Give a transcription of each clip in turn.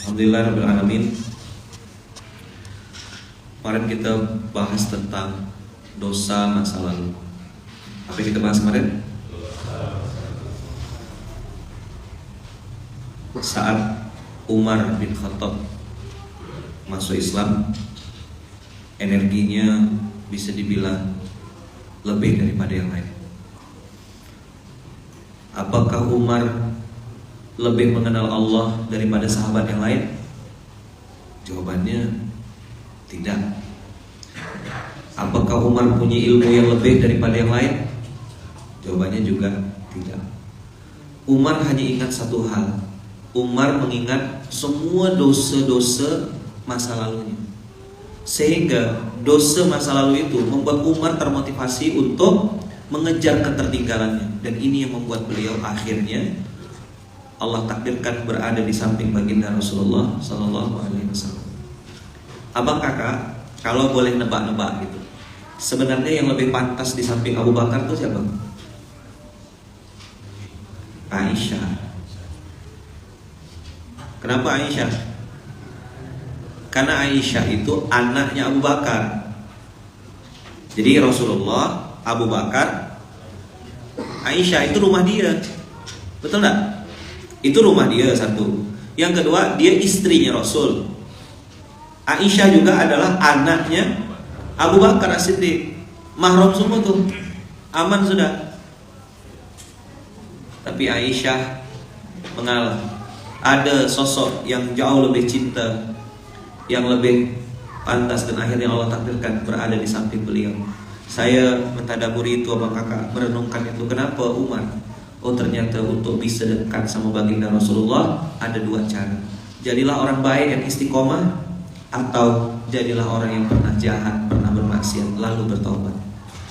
Alhamdulillah Rabbil Alamin. Kemarin kita bahas tentang dosa masa lalu. Apa yang kita bahas kemarin? Saat Umar bin Khattab masuk Islam, energinya bisa dibilang lebih daripada yang lain. Apakah Umar lebih mengenal Allah daripada sahabat yang lain? Jawabannya tidak. Apakah Umar punya ilmu yang lebih daripada yang lain? Jawabannya juga tidak. Umar hanya ingat satu hal. Umar mengingat semua dosa-dosa masa lalunya, sehingga dosa masa lalu itu membuat Umar termotivasi untuk mengejar ketertinggalannya. Dan ini yang membuat beliau akhirnya Allah takdirkan berada di samping baginda Rasulullah Sallallahu Alaihi Wasallam. Abang kakak, kalau boleh nebak-nebak gitu, sebenarnya yang lebih pantas di samping Abu Bakar itu siapa? Aisyah. Kenapa Aisyah? Karena Aisyah itu anaknya Abu Bakar. Jadi Rasulullah, Abu Bakar, Aisyah itu rumah dia. Betul enggak? Itu rumah dia satu. Yang kedua, dia istrinya Rasul. Aisyah juga adalah anaknya Abu Bakar As-Siddiq. Mahram semua tuh. Aman sudah. Tapi Aisyah mengalah. Ada sosok yang jauh lebih cinta, yang lebih pantas, dan akhirnya Allah takdirkan berada di samping beliau. Saya mentadaburi itu abang kakak, merenungkan itu. Kenapa Umar? Oh ternyata untuk bisa dekat sama baginda Rasulullah ada dua cara. Jadilah orang baik yang istiqomah, atau jadilah orang yang pernah jahat, pernah bermaksiat lalu bertobat.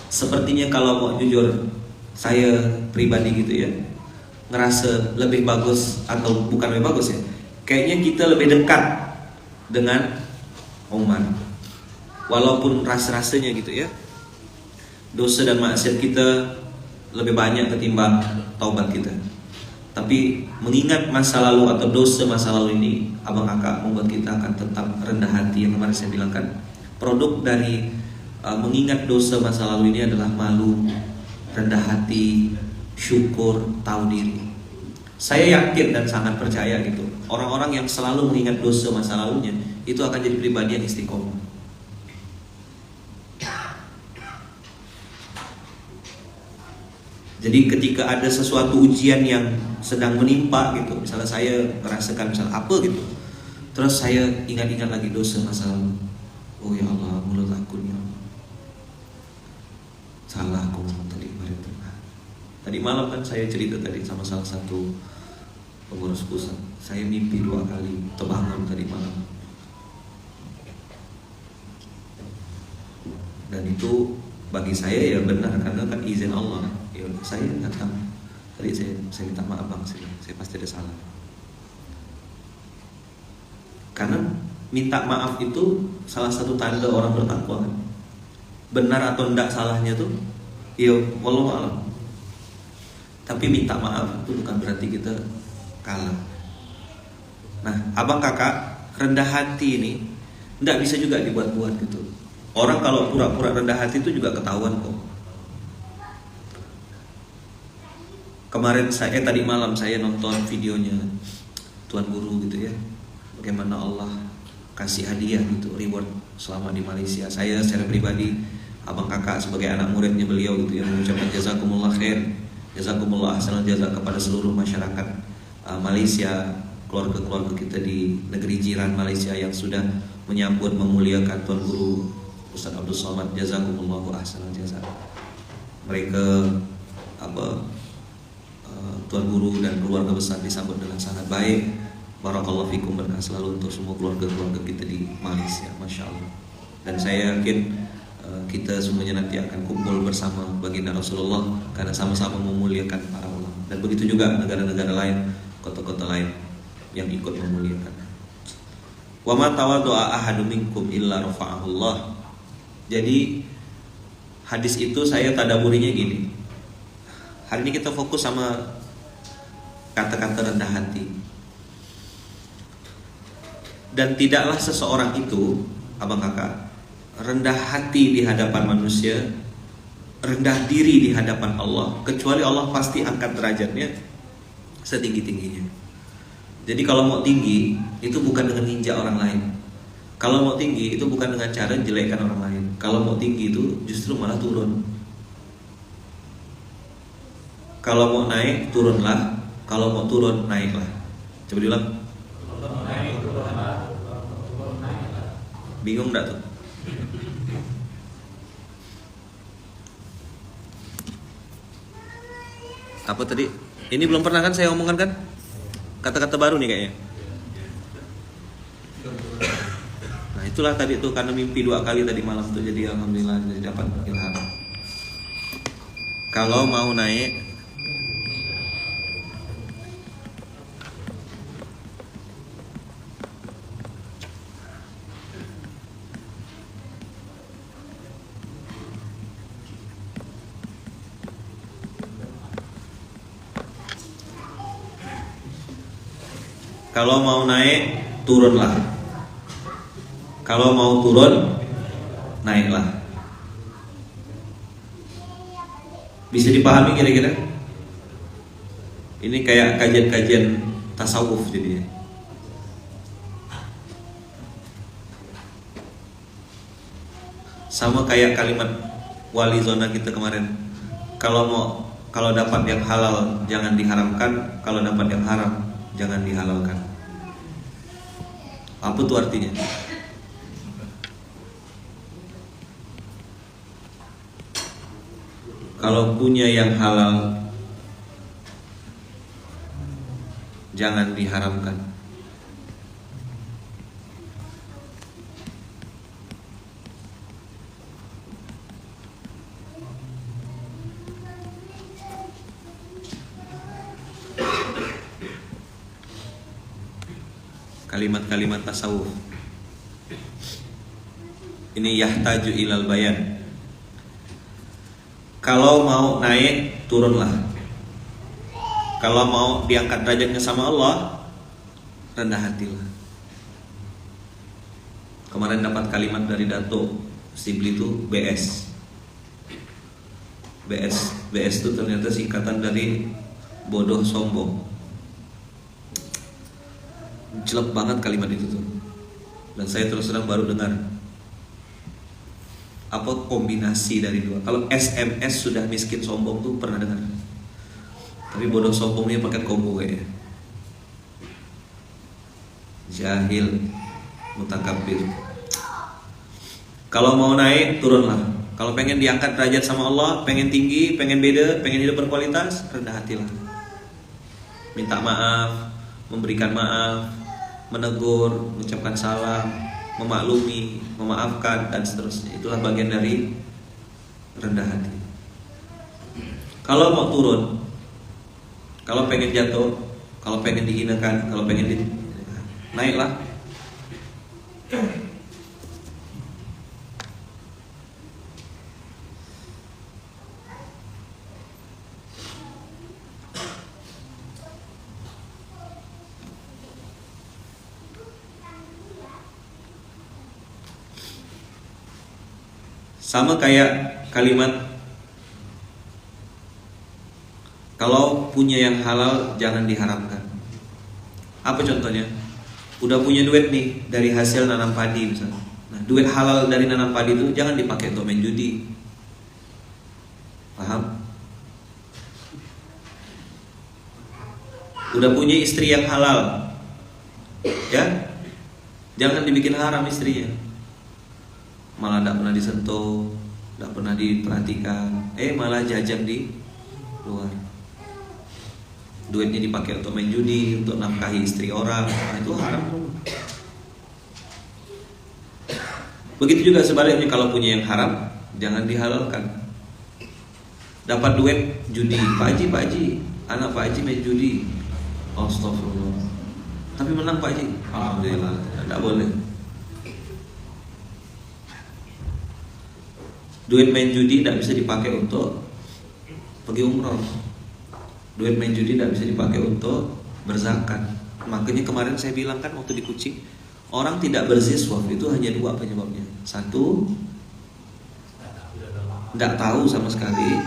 Sepertinya kalau mau jujur, saya pribadi gitu ya, ngerasa lebih bagus, atau bukan lebih bagus ya, kayaknya kita lebih dekat dengan Umar. Walaupun rasa-rasanya gitu ya, dosa dan maksiat kita lebih banyak ketimbang taubat kita. Tapi mengingat masa lalu atau dosa masa lalu ini, abang kakak, membuat kita akan tetap rendah hati. Yang kemarin saya bilang kan, produk dari mengingat dosa masa lalu ini adalah malu, rendah hati, syukur, tahu diri. Saya yakin dan sangat percaya gitu, orang-orang yang selalu mengingat dosa masa lalunya itu akan jadi pribadi yang istiqomah. Jadi ketika ada sesuatu ujian yang sedang menimpa gitu, misalnya saya merasakan misalnya apa gitu, terus saya ingat-ingat lagi dosa masa lalu. Oh ya Allah, mulut aku nih, salah aku ngomong tadi kemarin. Tadi malam kan saya cerita tadi sama salah satu pengurus pusat, saya mimpi 2 kali terbangun tadi malam. Dan itu bagi saya ya benar, karena kan izin Allah. Ya saya datang tadi, saya minta maaf bang, saya pasti ada salah. Karena minta maaf itu salah satu tanda orang bertakwa kan. Benar atau enggak salahnya tuh, ya wallahu a'lam. Tapi minta maaf itu bukan berarti kita kalah. Nah, abang kakak, rendah hati ini enggak bisa juga dibuat-buat gitu. Orang kalau pura-pura rendah hati itu juga ketahuan kok. Kemarin tadi malam saya nonton videonya Tuan Guru gitu ya, bagaimana Allah kasih hadiah gitu, reward selama di Malaysia. Saya secara pribadi, abang kakak sebagai anak muridnya beliau gitu ya, mengucapkan jazakumullah khair, jazakumullah ahsanal jazak kepada seluruh masyarakat Malaysia, keluarga-keluarga kita di negeri jiran Malaysia yang sudah menyambut memuliakan Tuan Guru Ustaz Abdul Somad, jazakumullahu ahsanal jazak. Mereka Tuan Guru dan keluarga besar disambut dengan sangat baik. Barakallahu fikum, berkah selalu untuk semua keluarga-keluarga kita di Malaysia, Masya Allah. Dan saya yakin kita semuanya nanti akan kumpul bersama baginda Rasulullah, karena sama-sama memuliakan para ulama. Dan begitu juga negara-negara lain, kota-kota lain yang ikut memuliakan. Wa ma tawaddu'a ahadun minkum illa rafa'ahullah. Jadi Hadis itu saya tadaburinya gini. Hari ini kita fokus sama kata-kata rendah hati. Dan tidaklah seseorang itu, abang kakak, rendah hati di hadapan manusia, rendah diri di hadapan Allah, kecuali Allah pasti angkat derajatnya setinggi-tingginya. Jadi kalau mau tinggi, itu bukan dengan ninja orang lain. Kalau mau tinggi, itu bukan dengan cara jelekkan orang lain. Kalau mau tinggi itu justru malah turun. Kalau mau naik, turunlah. Kalau mau turun, naiklah. Coba diulang. Bingung enggak tuh? Apa tadi? Ini belum pernah kan saya omongkan kan? Kata-kata baru nih kayaknya. Nah itulah tadi tuh, karena mimpi 2 kali tadi malam tuh, jadi alhamdulillah jadi dapat ilham. Kalau mau naik, kalau mau naik, turunlah. Kalau mau turun, naiklah. Bisa dipahami kira-kira? Ini kayak kajian-kajian tasawuf jadinya. Sama kayak kalimat wali zona kita kemarin. Kalau dapat yang halal jangan diharamkan, kalau dapat yang haram jangan dihalalkan. Apa tuh artinya? Kalau punya yang halal jangan diharamkan. Kalimat-kalimat tasawuf ini yahtaju ilal bayan. Kalau mau naik, turunlah. Kalau mau diangkat derajatnya sama Allah, rendah hatilah. Kemarin dapat kalimat dari Dato Sibli itu BS. BS itu ternyata singkatan dari bodoh sombong. Jelek banget kalimat itu tuh. Dan saya terus terang baru dengar apa kombinasi dari dua. Kalau SMS sudah miskin sombong tuh pernah dengar. Tapi bodoh sombongnya pakai combo kayaknya. Jahil, mutakabbir. Kalau mau naik, turunlah. Kalau pengen diangkat derajat sama Allah, pengen tinggi, pengen beda, pengen hidup berkualitas, rendah hatilah. Minta maaf, memberikan maaf, menegur, mengucapkan salam, memaklumi, memaafkan, dan seterusnya. Itulah bagian dari rendah hati. Kalau mau turun, kalau pengen jatuh, kalau pengen dihinakan, kalau pengen naiklah. Sama kayak kalimat kalau punya yang halal jangan diharamkan. Apa contohnya? Udah punya duit nih dari hasil nanam padi misalnya. Nah, duit halal dari nanam padi itu jangan dipakai untuk main judi. Paham? Udah punya istri yang halal, ya, jangan dibikin haram istrinya. Malah tidak pernah disentuh, tidak pernah diperhatikan, malah jajan di luar. Duitnya dipakai untuk main judi, untuk nafkahi istri orang, nah itu haram. Begitu juga sebaliknya, kalau punya yang haram jangan dihalalkan. Dapat duit judi, Pak Haji, anak Pak Haji main judi, astagfirullah. Tapi menang Pak Haji, alhamdulillah, tidak boleh. Duit main judi tidak bisa dipakai untuk pergi umroh. Duit main judi tidak bisa dipakai untuk berzakat. Makanya kemarin saya bilang kan waktu di Kucing, orang tidak berziswaf itu hanya dua penyebabnya. Satu, tidak tahu sama sekali.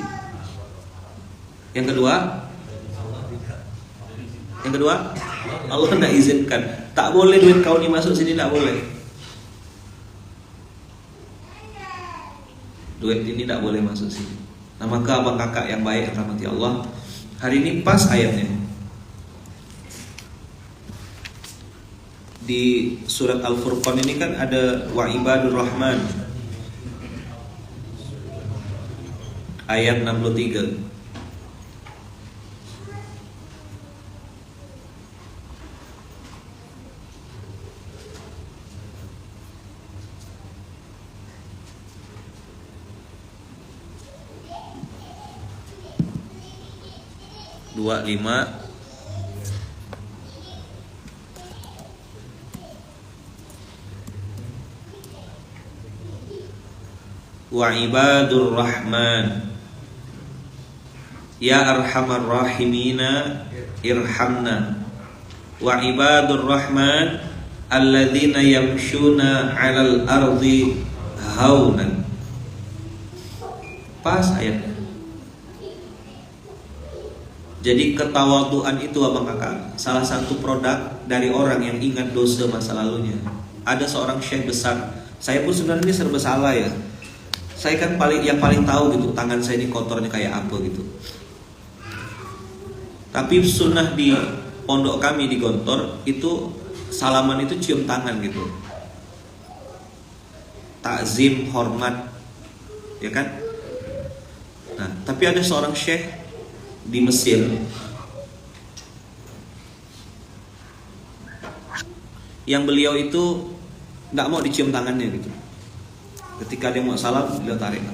Yang kedua, Allah tidak izinkan. Tak boleh duit kau ni masuk sini, tak boleh. Duit ini tidak boleh masuk sini. Nah maka abang kakak yang baik rahmati Allah, hari ini pas ayatnya di surat Al-Furqan ini kan ada wa ibadur rahman ayat 63. Dua lima wa ibadur rahman ya arhamar rahimina irhamna wa ibadur rahman alladzina yamshuna 'alal ardi haunan. Pas ayatnya. Jadi ketawaduan itu abang kakak salah satu produk dari orang yang ingat dosa masa lalunya. Ada seorang syekh besar, saya pun sebenarnya ini serba salah ya. Saya kan yang paling tahu gitu tangan saya ini kotornya kayak apa gitu. Tapi sunnah di pondok kami di Gontor itu salaman itu cium tangan gitu. Takzim, hormat, ya kan? Nah, tapi ada seorang syekh di Mesir yang beliau itu nggak mau dicium tangannya gitu. Ketika dia mau salam, beliau tarik.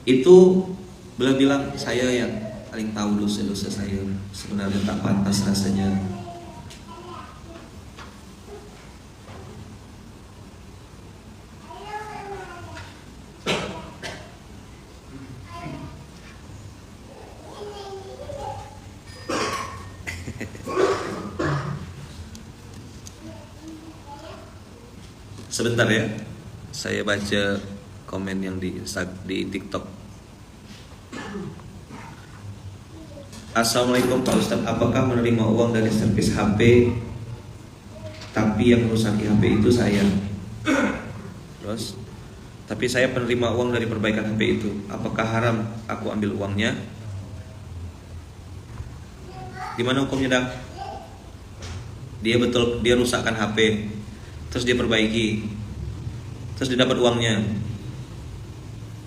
Itu beliau bilang, saya yang paling tahu dosa-dosa saya, sebenarnya tak pantas rasanya. Sebentar ya, saya baca komen yang di TikTok. Assalamualaikum Pak Ustadz, apakah menerima uang dari servis HP tapi yang merusak HP itu saya? Terus, tapi saya penerima uang dari perbaikan HP itu, apakah haram aku ambil uangnya? Gimana hukumnya, Dak? Dia rusakkan HP, terus dia perbaiki, terus dia dapat uangnya.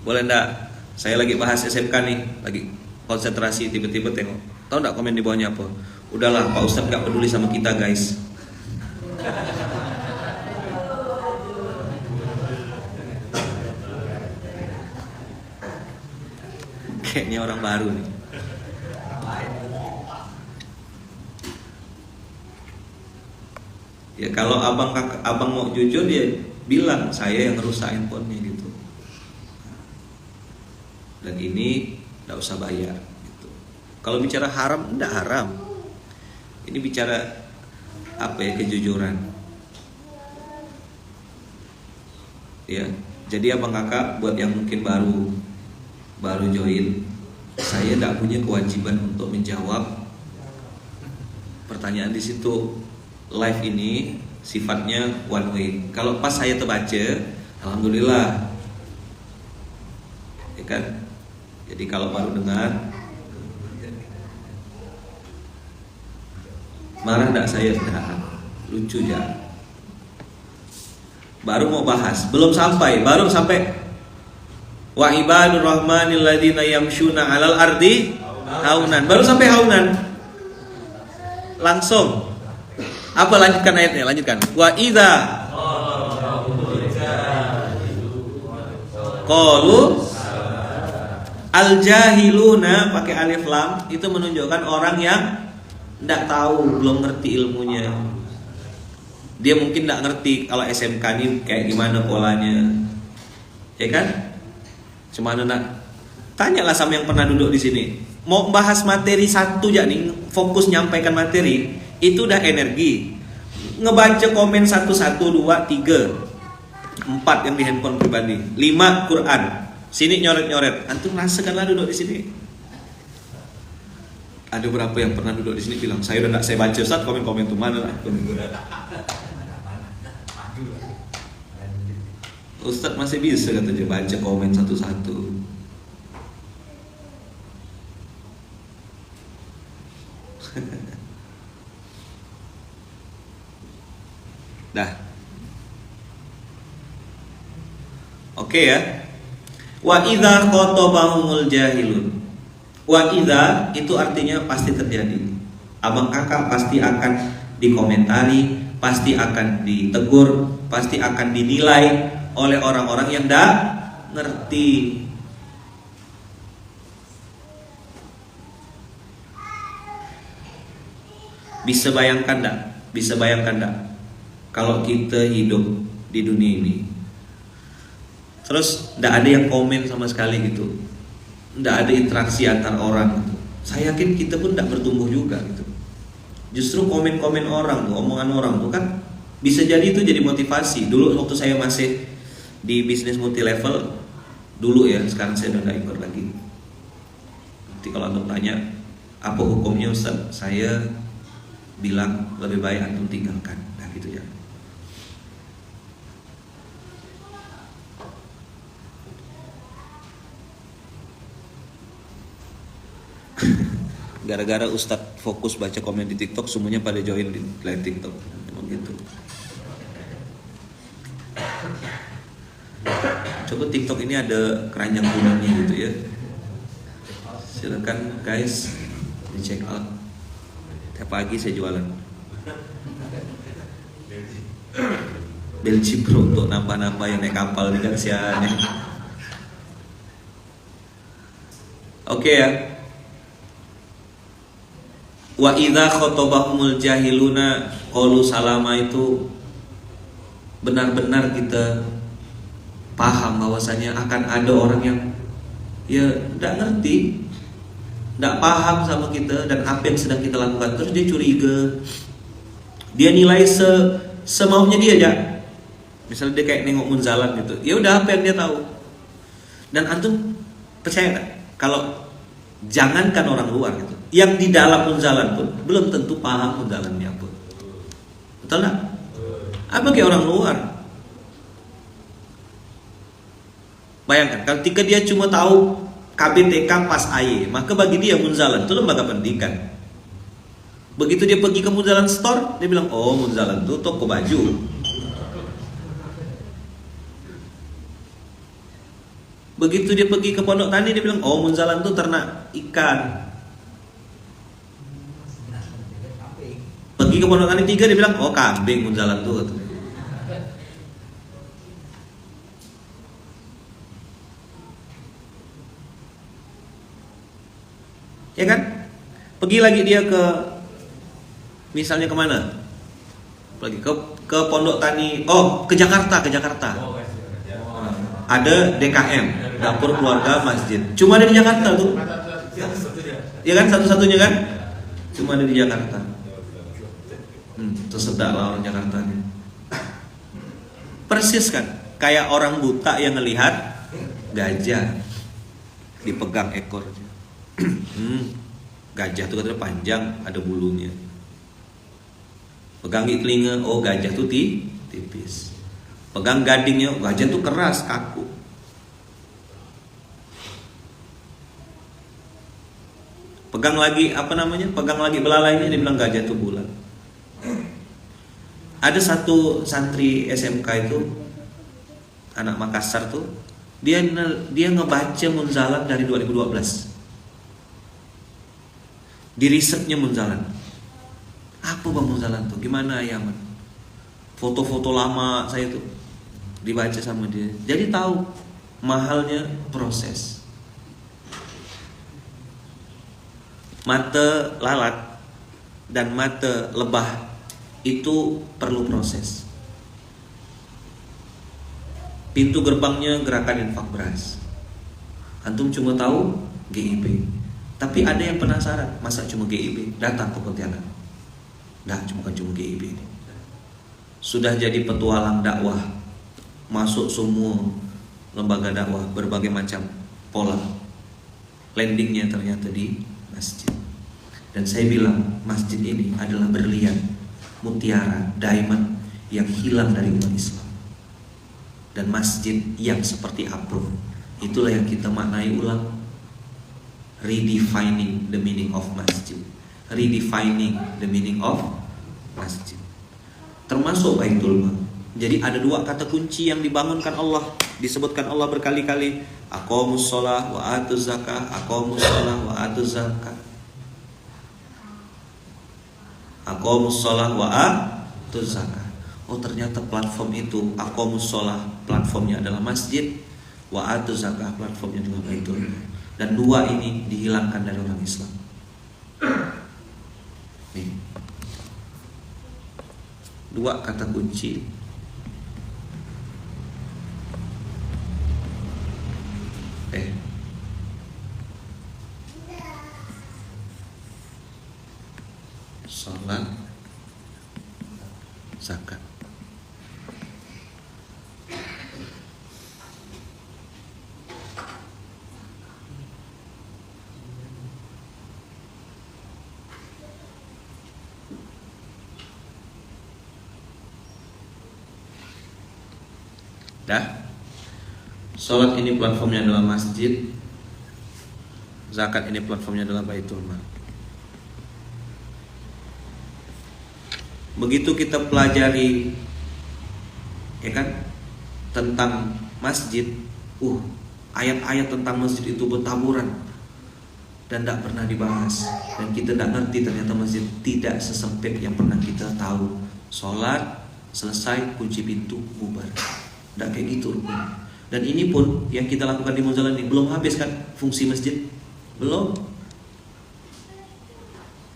Boleh enggak? Saya lagi bahas SMK nih, lagi konsentrasi, tiba-tiba tengok, tahu enggak komen di bawahnya apa? Udahlah, Pak Ustadz enggak peduli sama kita guys. Kayaknya orang baru nih. Ya kalau abang mau jujur, dia bilang saya yang rusak handphonenya gitu. Dan ini tidak usah bayar gitu. Kalau bicara haram, tidak haram. Ini bicara apa ya, kejujuran. Ya, jadi abang kakak buat yang mungkin baru join, saya tidak punya kewajiban untuk menjawab pertanyaan di situ. Live ini sifatnya one way. Kalau pas saya terbaca, alhamdulillah, ya kan. Jadi kalau baru dengar, marah enggak saya? Nah, lucu ya. Baru mau bahas, baru sampai wa ibadur rahmanil ladzina yamshuna 'alal ardi haunan. Baru sampai haunan. Langsung apa, lanjutkan ayatnya, lanjutkan. Wa idza qalu al-jahiluna pakai alif lam, itu menunjukkan orang yang tidak tahu, belum ngerti ilmunya. Dia mungkin nggak ngerti kalau SMK ini kayak gimana polanya, ya kan? Cuman nak tanyalah sama yang pernah duduk di sini. Mau bahas materi satu aja nih, fokus nyampaikan materi, itu udah energi. Ngebaca komen 1, 2, 3, 4 yang di handphone pribadi, 5 Quran, sini nyoret-nyoret. Antum rasakanlah duduk di sini. Ada berapa yang pernah duduk di sini bilang, saya udah nggak saya baca Ustaz, komen-komen tuh mana lah. Ustaz masih bisa katanya baca komen satu-satu. Dah. Oke ya. Wa idza khatabahumul jahilun. Wa idza itu artinya pasti terjadi. Abang kakak pasti akan dikomentari, pasti akan ditegur, pasti akan dinilai oleh orang-orang yang tidak ngerti. Bisa bayangkan enggak? Bisa bayangkan enggak? Kalau kita hidup di dunia ini, terus enggak ada yang komen sama sekali gitu, enggak ada interaksi antar orang gitu. Saya yakin kita pun enggak bertumbuh juga gitu. Justru komen-komen orang tuh, omongan orang tuh kan bisa jadi itu jadi motivasi. Dulu waktu saya masih di bisnis multi level dulu ya, sekarang saya udah enggak ikut lagi. Nanti kalau antum tanya apa hukumnya Ustaz, saya bilang lebih baik antum tinggalkan. Nah gitu ya. Gara-gara Ustadz fokus baca komen di TikTok, semuanya pada join di live TikTok. Emang gitu. Coba TikTok ini ada keranjang kuningnya gitu ya. Silakan guys di check out. Tiap pagi saya jualan Belci Pro untuk nambah-nambah yang naik kapal di kasihannya. Oke ya. Wa idza khatabahumul jahiluna qalu salama itu benar-benar kita paham bahwasanya akan ada orang yang ya tidak ngerti, tidak paham sama kita dan apa yang sedang kita lakukan. Terus dia curiga, dia nilai semaunya dia aja. Misalnya dia kayak nengok munzalan gitu, ya udah apa yang dia tahu. Dan antum percaya nggak kalau jangankan orang luar gitu, yang di dalam munzalan pun belum tentu paham munzalannya pun. Betul nggak? Apa kayak orang luar? Bayangkan, ketika dia cuma tahu KBTK pas AY, maka bagi dia munzalan itu lembaga pendidikan. Begitu dia pergi ke munzalan store, dia bilang, oh munzalan itu toko baju. Begitu dia pergi ke Pondok Tani, dia bilang, oh munzalan itu ternak ikan. Pergi ke Pondok Tani 3, dia bilang, oh kambing munzalan itu. Ya kan? Pergi lagi dia ke, misalnya kemana? Pergi ke Pondok Tani, oh ke Jakarta. Ada DKM, dapur keluarga masjid. Cuma ada di Jakarta tuh. Ya kan, satu-satunya kan? Cuma ada di Jakarta. Tersedak lah orang Jakarta nih. Persis kan? Kayak orang buta yang ngelihat gajah dipegang ekornya. Gajah tuh katanya panjang, ada bulunya. Pegang telinga, oh gajah tuh tipis. Pegang gadingnya, gajah tuh keras, kaku. Pegang lagi pegang lagi belalainya, dia bilang gajah tuh bulat. Ada satu santri SMK itu, anak Makassar tuh, dia ngebaca munzalan dari 2012. Di risetnya munzalan. Apa bang munzalan tuh? Gimana ya man? Foto-foto lama saya tuh dibaca sama dia. Jadi tahu mahalnya proses. Mata lalat dan mata lebah itu perlu proses. Pintu gerbangnya Gerakan Infak Beras. Antum cuma tahu GIB. Tapi ada yang penasaran, masa cuma GIB? Datang ke Pontianak. Nah, bukan cuma GIB ini. Sudah jadi petualang dakwah, masuk semua lembaga dakwah berbagai macam pola. Landingnya ternyata di masjid. Dan saya bilang masjid ini adalah berlian, mutiara, diamond yang hilang dari umat Islam. Dan masjid yang seperti apron, itulah yang kita maknai ulang. Redefining the meaning of masjid. Redefining the meaning of masjid. Termasuk Baitul Mal. Jadi ada dua kata kunci yang dibangunkan Allah, disebutkan Allah berkali-kali. Aqamus shalah wa atuz zakah, aqamus shalah wa atuz zakah. Aqamus shalah wa atuz zakah. Oh, ternyata platform itu, aqamus shalah platformnya adalah masjid, wa atuz zakah platformnya adalah Baitul Mal. Dan dua ini dihilangkan dari orang Islam. Nih. Dua kata kunci. Salat, zakat. Dah. Salat ini platformnya adalah masjid. Zakat ini platformnya adalah Baitul Mal. Begitu kita pelajari, ya kan, tentang masjid, ayat-ayat tentang masjid itu bertaburan dan tidak pernah dibahas. Dan kita tidak ngerti ternyata masjid tidak sesempit yang pernah kita tahu. Sholat selesai, kunci pintu, bubar. Tidak kayak gitu. Dan ini pun yang kita lakukan di Mozalan ini belum habis kan fungsi masjid, belum.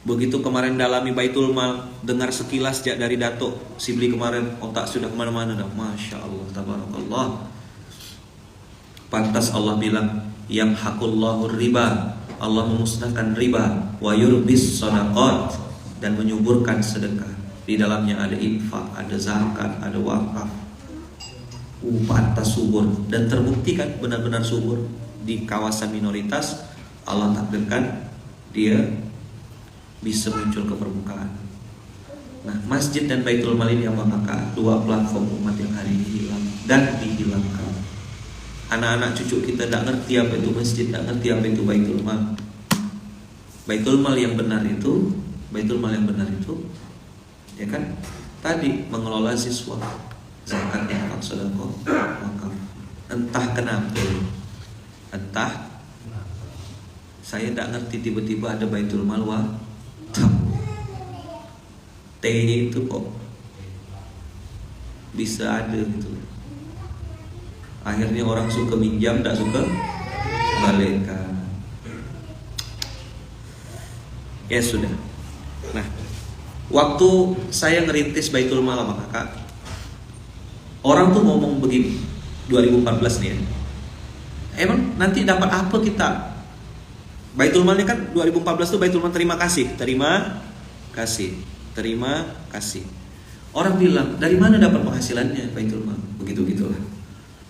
Begitu kemarin dalami Baitul Mal, dengar sekilas dari Dato Sibli kemarin, otak sudah kemana-mana dah. Masya Allah, tabarakallah. Pantas Allah bilang, yang hakullahu riba, Allah memusnahkan riba, wa yurbis sadaqat, dan menyuburkan sedekah. Di dalamnya ada infak, ada zakat, ada wakaf. Pantas subur, dan terbukti kan benar-benar subur. Di kawasan minoritas Allah takdirkan dia bisa muncul ke permukaan. Nah, masjid dan Baitul Mal ini apa kakak? Dua platform umat yang hari ini hilang dan dihilangkan. Anak-anak cucu kita tidak ngerti apa itu masjid, tidak ngerti apa itu Baitul Mal. Baitul Mal yang benar itu, ya kan? Tadi mengelola siswa, zakat, infak, sedekah, wakaf. Entah kenapa, saya tidak ngerti tiba-tiba ada Baitul Mal T itu kok bisa ada gitu. Akhirnya orang suka minjam, tak suka balikkan. Ya sudah. Nah, waktu saya ngerintis Baitul Mal sama kakak, orang tuh ngomong begini, 2014 nih ya. Emang nanti dapat apa kita? Baitul Mal ini kan 2014 tuh Baitul Mal terima kasih. Orang bilang, dari mana dapat penghasilannya Baitul Mal? Begitu-gitulah.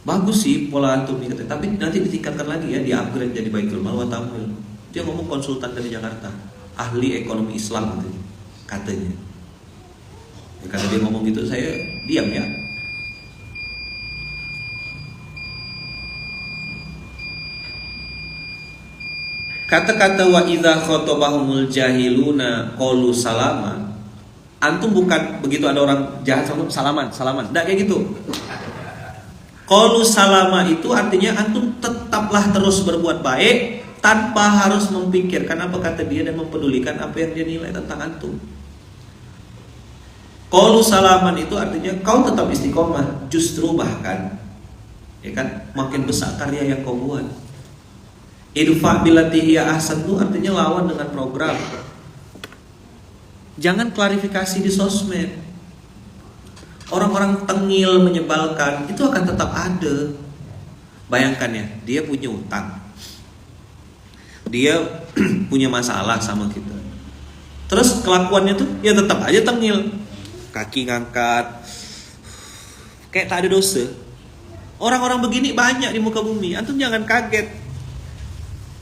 Bagus sih pola antum ini, tapi nanti ditingkatkan lagi ya, di-upgrade jadi Baitul Mal wa Tamwil. Dia ngomong konsultan dari Jakarta, ahli ekonomi Islam katanya. Ya, karena dia ngomong gitu saya diam ya. Kata-kata wa idza khatabahumul jahiluna qalu salama. Antum bukan begitu ada orang jahat salaman. Enggak kayak gitu. Qalu salama itu artinya antum tetaplah terus berbuat baik tanpa harus memikirkan apa kata dia dan mempedulikan apa yang dia nilai tentang antum. Qalu salaman itu artinya kau tetap istiqomah, justru bahkan ya kan makin besar karya yang kau buat. Idfa billati hiya ahsan itu artinya lawan dengan program. Jangan klarifikasi di sosmed. Orang-orang tengil, menyebalkan itu akan tetap ada. Bayangkan ya, dia punya utang, dia punya masalah sama kita, terus kelakuannya tuh ya tetap aja tengil, kaki ngangkat, kayak tak ada dosa. Orang-orang begini banyak di muka bumi, antum jangan kaget.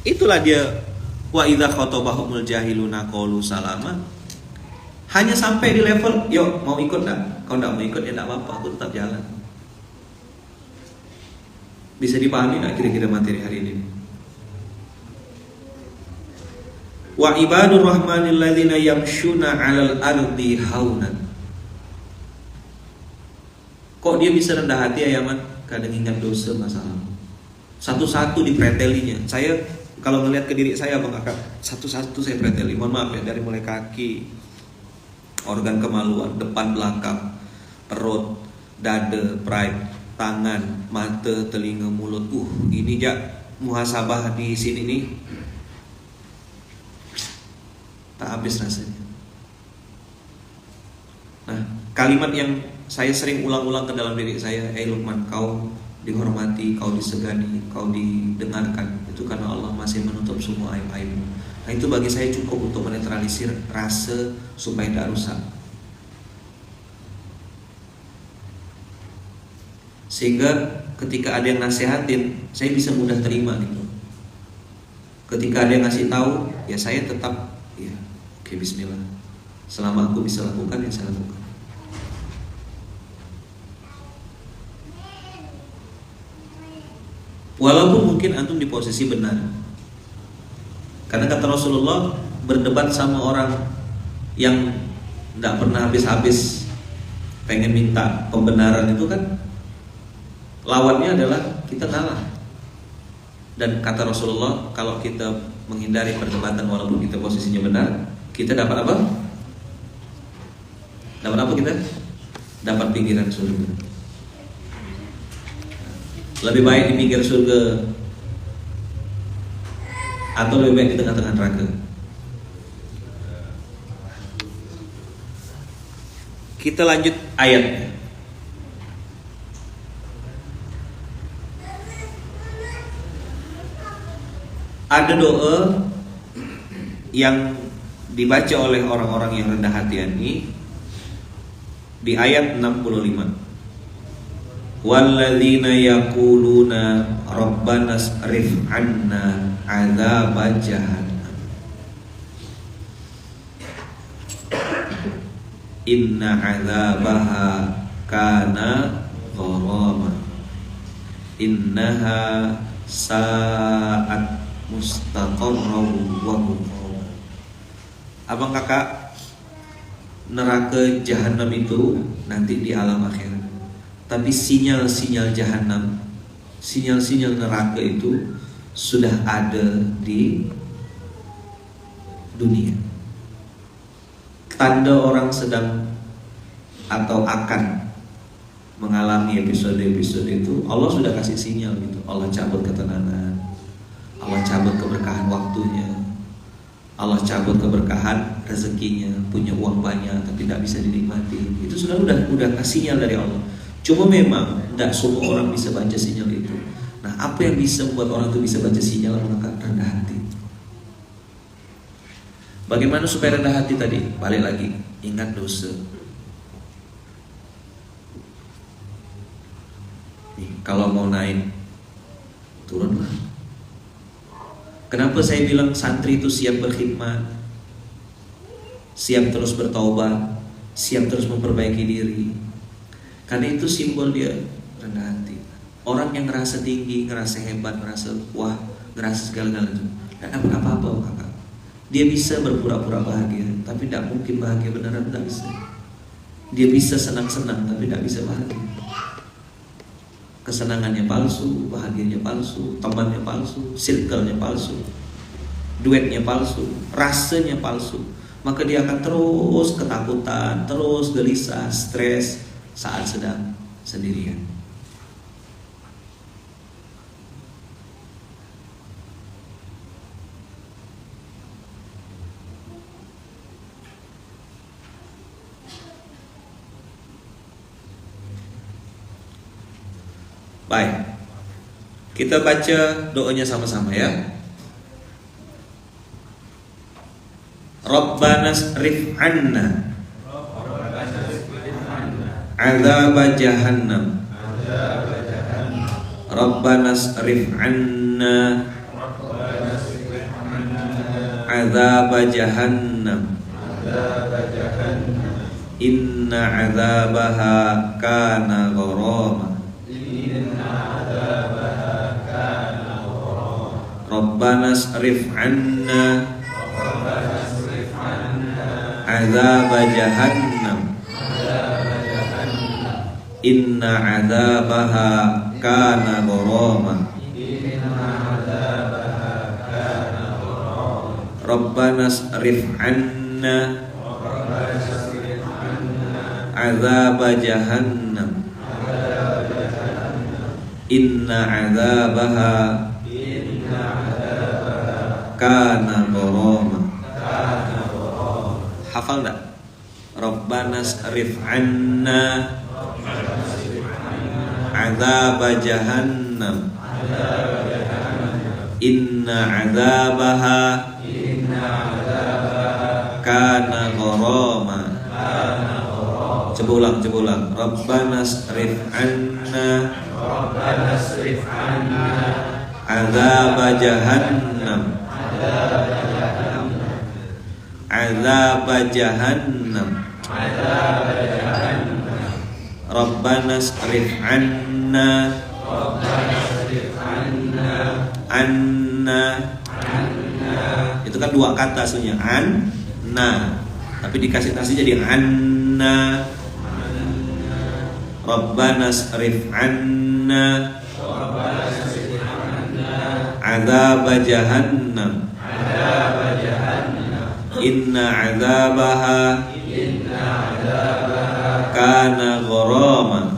Itulah dia, wa idza khatabahumul jahiluna qalu salama. Hanya sampai di level, yuk mau ikut enggak? Kalau enggak mau ikut ya enggak apa-apa, aku tetap jalan. Bisa dipahami enggak kira-kira materi hari ini? Wa ibadur rahmanil ladzina yamshuna 'alal ardi haunan. Kok dia bisa rendah hati ya, Yaman? Kadang ingat dosa masalah. Satu-satu dipretelinya. Saya kalau ngelihat ke diri saya, Bang Kakak, satu-satu saya preteli. Mohon maaf ya, dari mulai kaki, organ kemaluan, depan belakang, perut, dada, pride, tangan, mata, telinga, mulut. Ini jak muhasabah di sini nih. Tak habis rasanya. Nah, kalimat yang saya sering ulang-ulang ke dalam diri saya, Luqman, kau dihormati, kau disegani, kau didengarkan. Itu karena Allah masih menutup semua aib-aibmu. Nah, itu bagi saya cukup untuk menetralisir rasa supaya tidak rusak. Sehingga ketika ada yang nasihatin, saya bisa mudah terima gitu. Ketika ada yang ngasih tahu, ya saya tetap ya, oke, bismillah. Selama aku bisa lakukan, ya saya lakukan. Walaupun mungkin antum di posisi benar. Karena kata Rasulullah, berdebat sama orang yang tidak pernah habis-habis pengen minta pembenaran itu kan lawannya adalah kita kalah. Dan kata Rasulullah, kalau kita menghindari perdebatan walaupun kita posisinya benar, kita dapat apa? Dapat apa kita? Dapat pinggiran surga. Lebih baik di pinggir surga atau lebih baik di tengah-tengah neraka? Kita lanjut ayatnya. Ada doa yang dibaca oleh orang-orang yang rendah hati ini di ayat 65. Walladzina yaquluna rabbana asrif 'anna 'adzaba jahannam inna 'adzabaha kana gharama innaha sa'at mustaqarran wa muqama. Abang kakak, neraka jahanam itu nanti di alam akhirat. Tapi sinyal-sinyal jahanam, sinyal-sinyal neraka itu sudah ada di dunia. Tanda orang sedang atau akan mengalami episode-episode itu, Allah sudah kasih sinyal gitu. Allah cabut ketenangan, Allah cabut keberkahan waktunya, Allah cabut keberkahan rezekinya, punya uang banyak tapi tidak bisa dinikmati. Itu sudah kasih sinyal dari Allah. Cuma memang tidak semua orang bisa baca sinyal itu. Nah, apa yang bisa membuat orang itu bisa baca sinyal? Maka rendah hati. Bagaimana supaya rendah hati tadi? Balik lagi, ingat dosa. Nih, kalau mau naik, turunlah. Kenapa saya bilang santri itu siap berkhidmat, siap terus bertaubat, siap terus memperbaiki diri? Karena itu simbol dia rendah hati. Orang yang ngerasa tinggi, ngerasa hebat, ngerasa wah, ngerasa segala-galanya, tidak dapat apa-apa, kakak. Dia bisa berpura-pura bahagia, tapi tidak mungkin bahagia beneran, tidak bisa. Dia bisa senang-senang, tapi tidak bisa bahagia. Kesenangannya palsu, bahagianya palsu, temannya palsu, circle-nya palsu, duetnya palsu, rasanya palsu. Maka dia akan terus ketakutan, terus gelisah, stres saat sedang sendirian. Baik, kita baca doanya sama-sama ya. Rabbana srif anna azab jahannam. Rabbana srif anna azab jahannam. Inna azabaha kana gharama. Rabbana srif anna azab jahannam. Inna azabaha kana gharama. Rabbana srif anna azab jahannam. Inna azabaha kana gharama. Hafal tak? Rabbana srif anna azab jahannam. Inna azabaha kana gharama. Coba ulang. Rabbana srif anna azab jahannam. Azab jahannam. Rabbana srif anna anna. Itu kan dua kata aslinya, anna, tapi dikasih nasi jadi anna. Rabbana srif anna azab jahannam. Inna azabaha kana gharama.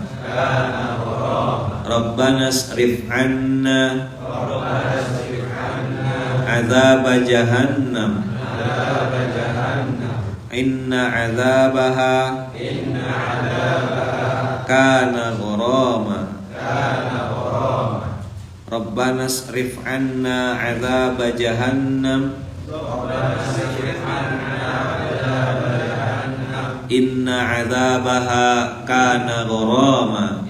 Rabbana srif anna azab jahannam. Inna azabaha kana gharama. Rabbana srif anna azab jahannam. Inna azabaha kana gharama.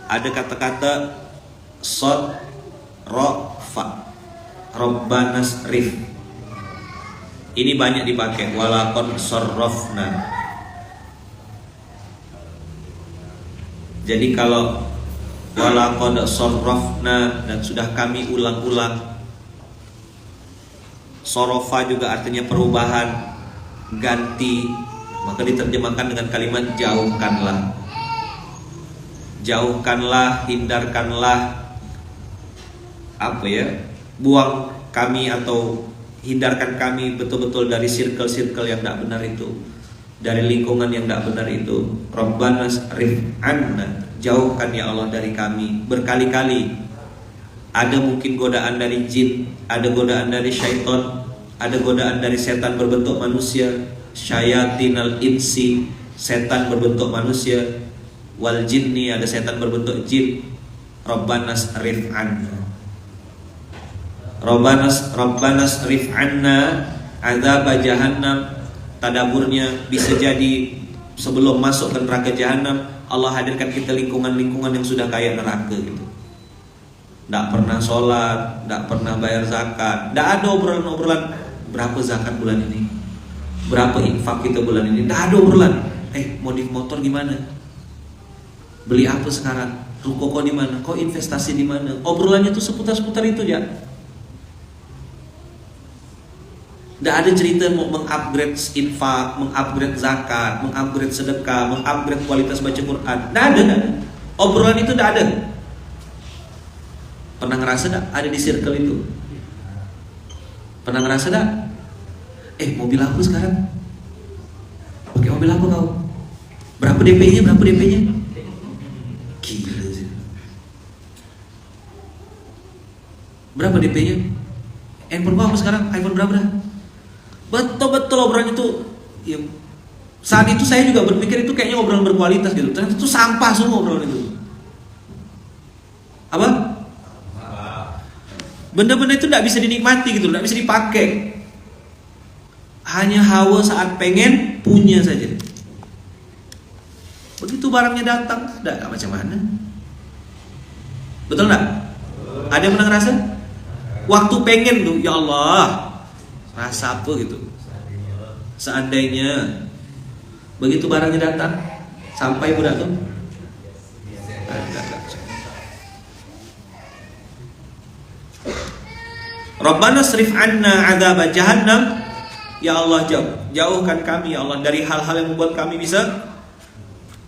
Ada kata-kata sod, ro, fa. Rabbana srif. Ini banyak dipakai. Walaqad sarrafna. Jadi kalau walaqad sarrafna dan sudah kami ulang-ulang. Sorofa juga artinya perubahan, ganti, maka diterjemahkan dengan kalimat jauhkanlah. Jauhkanlah, hindarkanlah, buang kami atau hindarkan kami betul-betul dari circle-circle yang tidak benar itu, dari lingkungan yang tidak benar itu. Rabbana srif anna, jauhkan ya Allah dari kami. Berkali-kali ada mungkin godaan dari jin, ada godaan dari syaitan, ada godaan dari setan berbentuk manusia, syayatinal insi, setan berbentuk manusia, wal jinni, ada setan berbentuk jin. Rabbana srif anna. Rabbana srif anna azab jahannam. Tadaburnya bisa jadi sebelum masuk ke neraka jahanam, Allah hadirkan kita lingkungan-lingkungan yang sudah kayak neraka gitu. Tidak pernah sholat, tidak pernah bayar zakat, tidak ada obrolan-obrolan berapa zakat bulan ini, berapa infak kita bulan ini, tidak ada obrolan. Modif motor gimana? Beli apa sekarang? Ruko kok di mana? Kok investasi di mana? Obrolannya tuh seputar-seputar itu ya. Tidak ada cerita mau mengupgrade infak, mengupgrade zakat, mengupgrade sedekah, mengupgrade kualitas baca Quran. Tidak ada. Obrolan itu tidak ada. Pernah ngerasa gak ada di circle itu? Pernah ngerasa gak? Mobil apa sekarang? Pakai mobil apa kau? Berapa DP-nya? Gila sih. Berapa DP-nya? Handphone apa sekarang? iPhone berapa? Betul obrolan itu. Ya, Saat itu saya juga berpikir itu kayaknya obrolan berkualitas gitu. Ternyata itu sampah semua obrolan itu. Apa? Benda-benda itu tidak bisa dinikmati gitu, tidak bisa dipakai. Hanya hawa saat pengen punya saja. Begitu barangnya datang, tidak macam mana. Betul nggak? Ada yang pernah ngerasa? Waktu pengen tuh, ya Allah, rasa apa gitu. Seandainya begitu barangnya datang, sampai budak tuh. Rabbana srif anna adzab jahannam. Ya Allah, jauhkan kami ya Allah dari hal-hal yang membuat kami bisa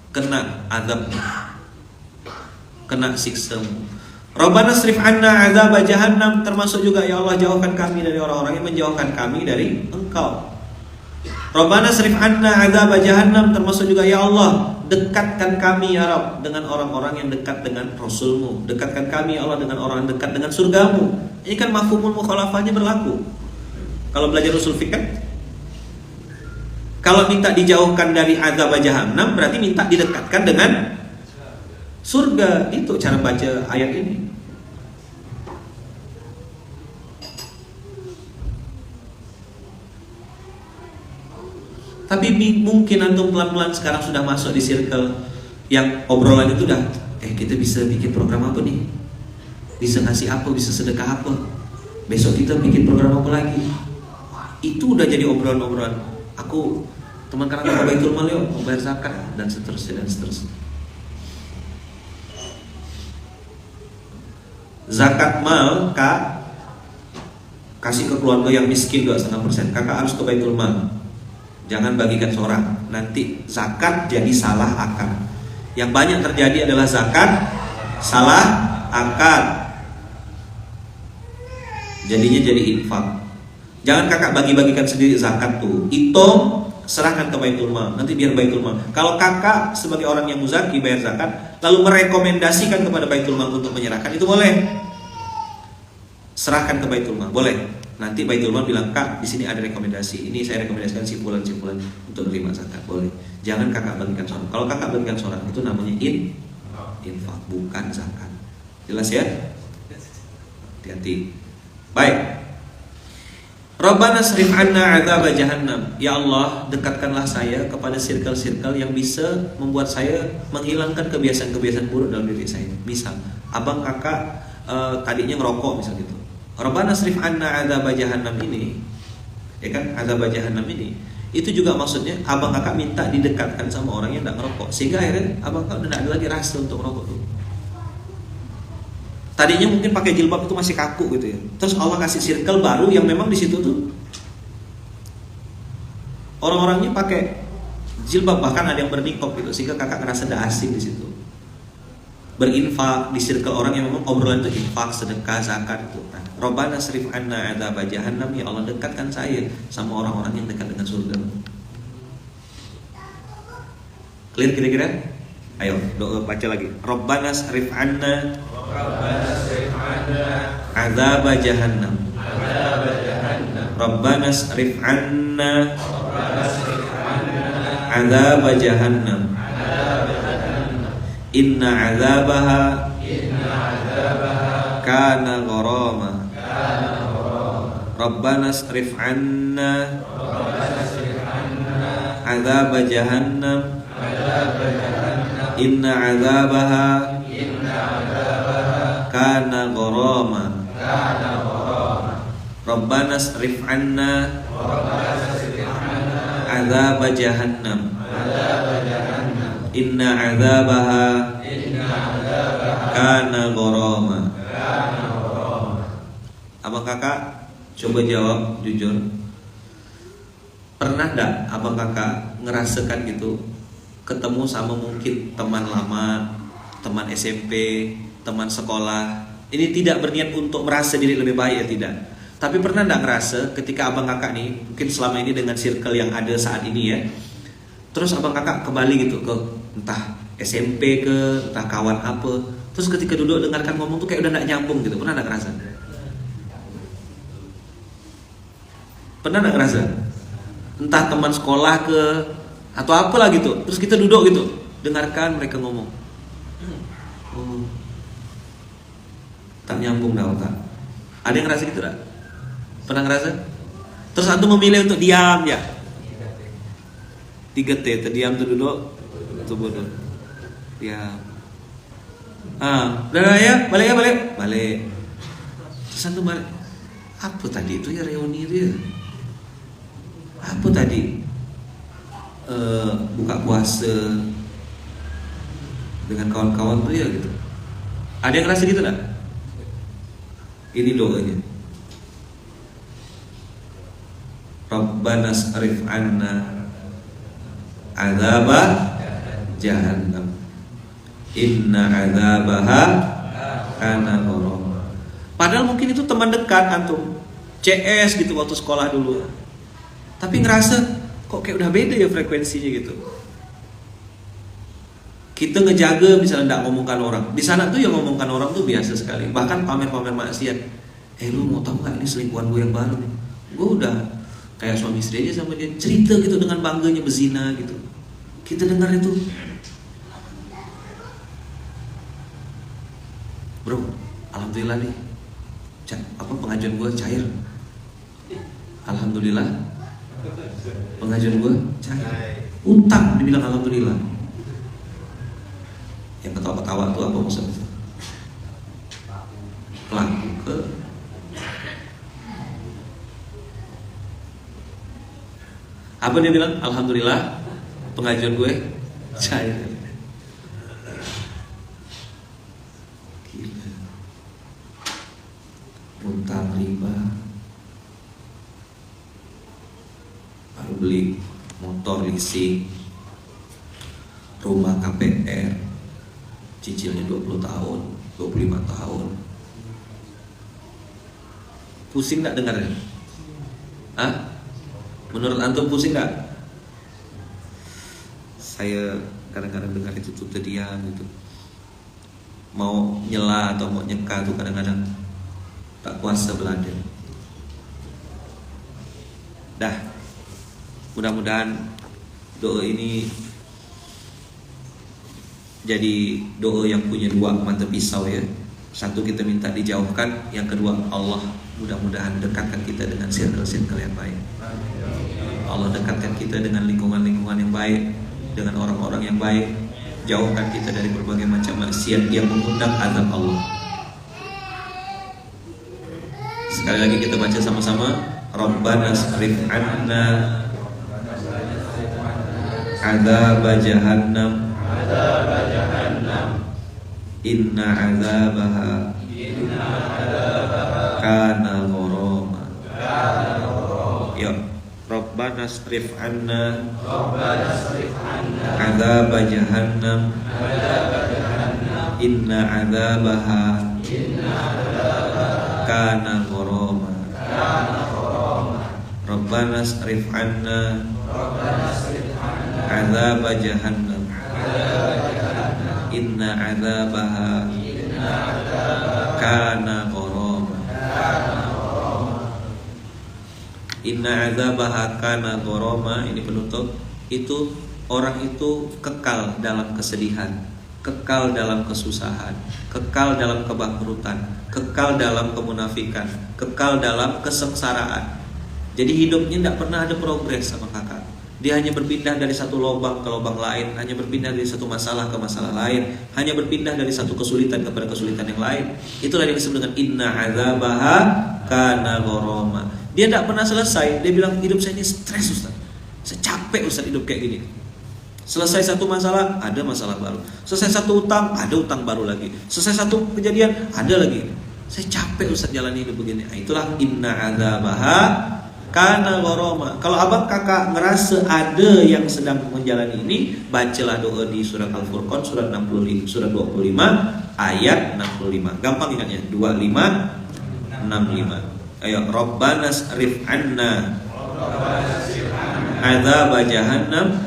kena azab, kena siksa. Rabbana srif anna adzab jahannam, termasuk juga ya Allah jauhkan kami dari orang-orang yang menjauhkan kami dari Engkau. Rabbana srif anna adzab jahannam, termasuk juga ya Allah dekatkan kami ya Rabb dengan orang-orang yang dekat dengan Rasul-Mu. Dekatkan kami ya Allah dengan orang yang dekat dengan surga-Mu. Ini kan mafhumul mukhalafahnya berlaku. Kalau belajar usul fiqh kan, kalau minta dijauhkan dari azab jahannam berarti minta didekatkan dengan surga. Itu cara baca ayat ini. Tapi mungkin antum pelan-pelan sekarang sudah masuk di circle yang obrolan itu udah, kita bisa bikin program apa nih? Bisa ngasih apa? Bisa sedekah apa? Besok kita bikin program apa lagi? Itu udah jadi obrolan-obrolan. Aku teman karena mau baitul mal yuk, mau bayar zakat dan seterusnya dan seterusnya. Zakat mal kak kasih ke keluarga yang miskin 2,5%. Kakak harus ke baitul mal. Jangan bagikan seorang. Nanti zakat jadi salah akad. Yang banyak terjadi adalah zakat salah akad. Jadinya jadi infak. Jangan kakak bagi-bagikan sendiri zakat tuh. Hitung, serahkan ke baitul mal. Nanti biar baitul mal. Kalau kakak sebagai orang yang muzaki bayar zakat, lalu merekomendasikan kepada baitul mal untuk menyerahkan, itu boleh. Serahkan ke baitul mal, boleh. Nanti baitul mal bilang, kak, di sini ada rekomendasi. Ini saya rekomendasikan simpulan-simpulan untuk menerima zakat, boleh. Jangan kakak bagikan seorang. Kalau kakak bagikan seorang, itu namanya infak, bukan zakat. Jelas ya? Hati-hati. Baik. Rabbana srif anna adzab jahannam. Ya Allah, dekatkanlah saya kepada circle-circle yang bisa membuat saya menghilangkan kebiasaan-kebiasaan buruk dalam diri saya. Misal, abang kakak tadinya ngerokok misal gitu. Rabbana srif anna adzab jahannam ini, ya kan, adzab jahannam ini, itu juga maksudnya abang kakak minta didekatkan sama orang yang tidak ngerokok, sehingga akhirnya abang kakak udah tidak ada lagi rasa untuk ngerokok tuh. Tadinya mungkin pakai jilbab itu masih kaku gitu ya. Terus Allah kasih circle baru yang memang di situ tuh orang-orangnya pakai jilbab, bahkan ada yang bernikop gitu, sehingga kakak ngerasa tidak asing di situ. Berinfak di circle orang yang memang obrolan itu infak, sedekah, zakat itu. Nah, Rabbana srif anna adzab jahannam, ya Allah dekatkan saya sama orang-orang yang dekat dengan surga. Clear kira-kira? Ayo doa baca lagi. Rabbana srif anna adzab jahannam. Rabbana srif anna adzab jahannam. Inna azabaha kana gharama. Rabbana srif anna adzab jahannam. Inna azabaha kana gharama. Rabbana srif anna adzab jahannam. Inna azabaha kana gharama. Abang kakak coba jawab jujur. Pernah enggak abang kakak ngerasakan gitu, ketemu sama mungkin teman lama, teman SMP, teman sekolah, ini tidak berniat untuk merasa diri lebih baik ya, tidak. Tapi pernah enggak ngerasa ketika abang kakak nih, mungkin selama ini dengan circle yang ada saat ini ya, terus abang kakak kembali gitu ke entah SMP ke, entah kawan apa, terus ketika duduk dengarkan ngomong tuh kayak udah gak nyambung gitu. Pernah gak ngerasa? Pernah gak ngerasa? Entah teman sekolah ke, atau apalah gitu. Terus kita duduk gitu, dengarkan mereka ngomong. Tak nyambung dah otak. Ada yang ngerasa gitu tak? Pernah ngerasa? Terus antum memilih untuk diam ya. 3T, terdiam, terduduk, terbodoh. Diam. Udah ya, balik. Terus antum balik. Apa tadi itu ya reuni dia? Apa tadi? Buka puasa dengan kawan-kawan tuh ya gitu. Ada yang ngerasa gitu tak? Ini doanya. Rabbana srif anna adzaba jahannam inna adzabaha kana gharama. Padahal mungkin itu teman dekat antum, CS gitu waktu sekolah dulu. Tapi ngerasa kok kayak udah beda ya frekuensinya gitu. Kita ngejaga misalnya nggak ngomongkan orang. Di sana tuh yang ngomongkan orang tuh biasa sekali. Bahkan pamer-pamer maksiat. Lu mau tahu nggak ini selingkuhan gue yang baru nih? Gue udah kayak suami istri aja sama dia, cerita gitu dengan bangganya berzina gitu. Kita dengar itu, bro, alhamdulillah nih, pengajian gue cair. Alhamdulillah, pengajian gue cair. Utang dibilang alhamdulillah. Yang ketawa-ketawa tuh apa maksudnya? Pelaku ke apa dia bilang? Alhamdulillah pengajian gue cair. Gila. Utang riba. Baru beli motor leasing, rumah KPR, cicilnya 20 tahun, 25 tahun. Pusing gak dengarnya? Menurut antum pusing gak? Saya kadang-kadang dengar itu tuh terdiam gitu. Mau nyela atau mau nyeka tuh kadang-kadang tak kuasa belanja. Dah, mudah-mudahan doa ini jadi doa yang punya dua mata pisau ya. Satu kita minta dijauhkan, yang kedua Allah mudah-mudahan dekatkan kita dengan circle-circle yang baik. Allah dekatkan kita dengan lingkungan-lingkungan yang baik, dengan orang-orang yang baik. Jauhkan kita dari berbagai macam maksiat yang mengundang azab Allah. Sekali lagi kita baca sama-sama. Rabbana srif anna adzaba jahannam inna adzabaha kana gharama. Ya Rabbana srif anna adzaba jahannam inna adzabaha kana gharama. Rabbana srif anna adzaba jahannam inna adzabaha kana gharama. Inna adzabaha kana gharama, ini penutup. Itu orang itu kekal dalam kesedihan, kekal dalam kesusahan, kekal dalam kebangkrutan, kekal dalam kemunafikan, kekal dalam kesengsaraan. Jadi hidupnya tidak pernah ada progres sama kakak. Dia hanya berpindah dari satu lubang ke lubang lain, hanya berpindah dari satu masalah ke masalah lain, hanya berpindah dari satu kesulitan kepada kesulitan yang lain. Itulah yang disebut dengan inna adzabaha kana gharama. Dia tidak pernah selesai. Dia bilang hidup saya ini stres Ustaz. Saya capek Ustaz hidup kayak gini. Selesai satu masalah, ada masalah baru. Selesai satu utang, ada utang baru lagi. Selesai satu kejadian, ada lagi. Saya capek Ustaz jalani hidup begini. Itulah inna adzabaha kana gharama. Kalau abang kakak ngerasa ada yang sedang menjalani ini, bacalah doa di surat Al-Furqan surat 65, surat 25 ayat 65. Gampang ingatnya, 25 65. Ayo Rabbana srif anna adzaba jahannam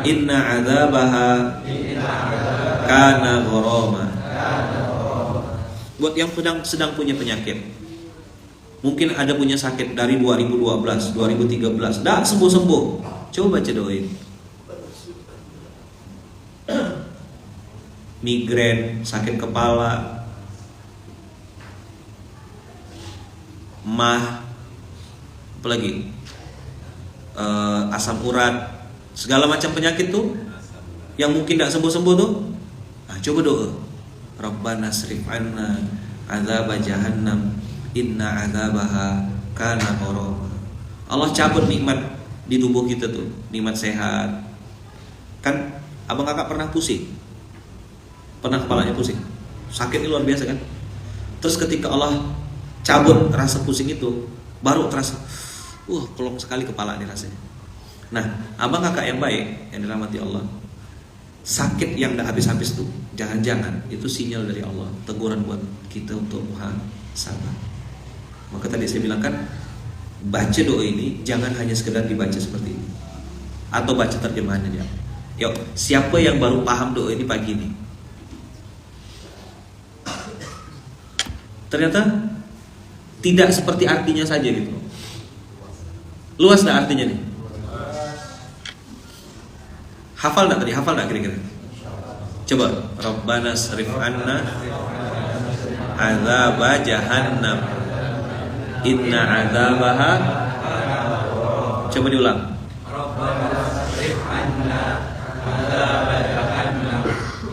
inna adzabaha kana gharama. Buat yang sedang punya penyakit, mungkin ada punya sakit dari 2012, 2013, dah sembuh-sembuh. Coba baca doa ini. Migrain, sakit kepala, mah, apalagi asam urat, segala macam penyakit tuh yang mungkin tidak sembuh-sembuh tuh, nah, coba doa. Rabbana srif anna adzaba jahannam inna adzabaha kana gharama. Allah cabut nikmat di tubuh kita tuh, nikmat sehat. Kan abang kakak pernah pusing, pernah kepalanya pusing, sakitnya luar biasa kan. Terus ketika Allah cabut rasa pusing itu, baru terasa pelong sekali kepala ini rasanya. Nah, abang kakak yang baik, yang dirahmati Allah, sakit yang tidak habis-habis tuh, jangan-jangan itu sinyal dari Allah, teguran buat kita untuk muhasabah. Maka tadi saya bilang kan, baca doa ini jangan hanya sekedar dibaca seperti ini, atau baca terjemahannya dia. Yuk, siapa yang baru paham doa ini pagi ini? Ternyata tidak seperti artinya saja gitu. Luas gak artinya nih? Hafal gak tadi? Hafal gak kira-kira? Coba. Rabbana srif anna adzaba jahannam inna adzabaha. Coba diulang. Rabbana srif anna adzaba jahannam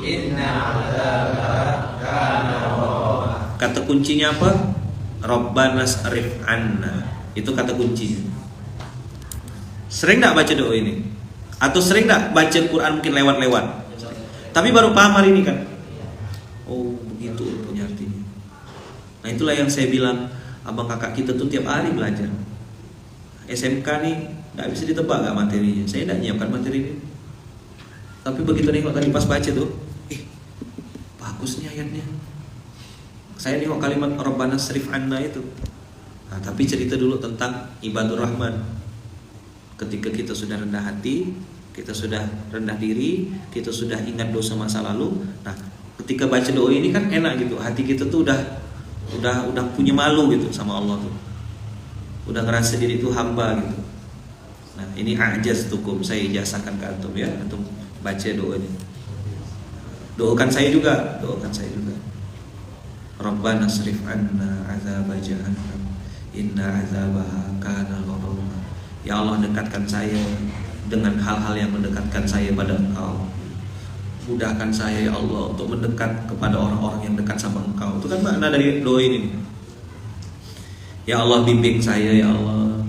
inna adzabaha kana gharama. Kata kuncinya apa? Rabbana srif anna. Itu kata kuncinya. Sering gak baca doa ini? Atau sering gak baca Quran mungkin lewat-lewat, tapi baru paham hari ini kan? Oh begitu punya artinya. Nah itulah yang saya bilang, abang kakak kita tuh tiap hari belajar. SMK nih gak bisa ditebak gak materinya. Saya gak nyiapkan materi ini, tapi begitu nengok tadi pas baca tuh, bagus nih ayatnya. Saya nengok kalimat Rabbana srif anna itu. Nah tapi cerita dulu tentang ibadur rahman. Ketika kita sudah rendah hati, kita sudah rendah diri, kita sudah ingat dosa masa lalu. Nah, ketika baca doa ini kan enak gitu. Hati kita tuh udah punya malu gitu sama Allah tuh. Udah ngerasa diri itu hamba gitu. Nah, ini ajaz tukum, saya ijazahkan ke antum ya, antum baca doa ini. Doakan saya juga. Rabbana srif anna adzaba jahannam inna adzabaha kana gharama. Ya Allah, dekatkan saya dengan hal-hal yang mendekatkan saya pada Engkau. Mudahkan saya ya Allah untuk mendekat kepada orang-orang yang dekat sama Engkau. Itu kan makna dari doa ini. Ya Allah, bimbing saya ya Allah.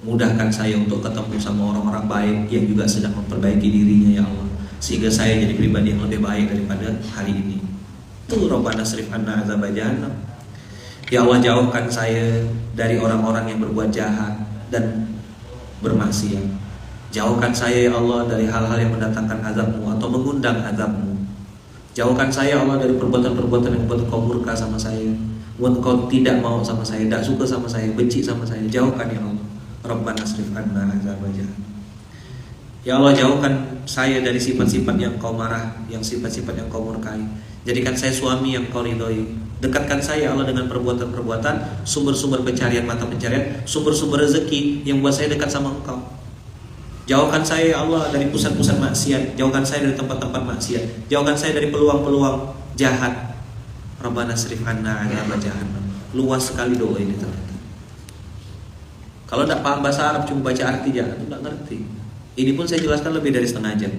Mudahkan saya untuk ketemu sama orang-orang baik yang juga sedang memperbaiki dirinya ya Allah, sehingga saya jadi pribadi yang lebih baik daripada hari ini. Itu Rabbana srif anna adzaba jahannam. Ya Allah, jauhkan saya dari orang-orang yang berbuat jahat dan bermaksiat. Jauhkan saya ya Allah dari hal-hal yang mendatangkan azab-Mu atau mengundang azab-Mu. Jauhkan saya ya Allah dari perbuatan-perbuatan yang membuat Engkau murka sama saya, membuat Engkau tidak mau sama saya, tidak suka sama saya, benci sama saya. Jauhkan ya Allah. Rabbana srif anna adzaba jahannam. Ya Allah, jauhkan saya dari sifat-sifat yang Kau marah, yang sifat-sifat yang Kau murkai. Jadikan saya suami yang Kau ridhoi. Dekatkan saya Allah dengan perbuatan-perbuatan, sumber-sumber pencarian, mata pencarian, sumber-sumber rezeki yang buat saya dekat sama Engkau. Jauhkan saya ya Allah dari pusat-pusat maksiat, jauhkan saya dari tempat-tempat maksiat, jauhkan saya dari peluang-peluang jahat. Rabbana srif anna adzaba jahannam. Luas sekali doa ini ternyata. Kalau tidak paham bahasa Arab, cuma baca arti jangan, tidak ngerti. Ini pun saya jelaskan lebih dari setengah jam.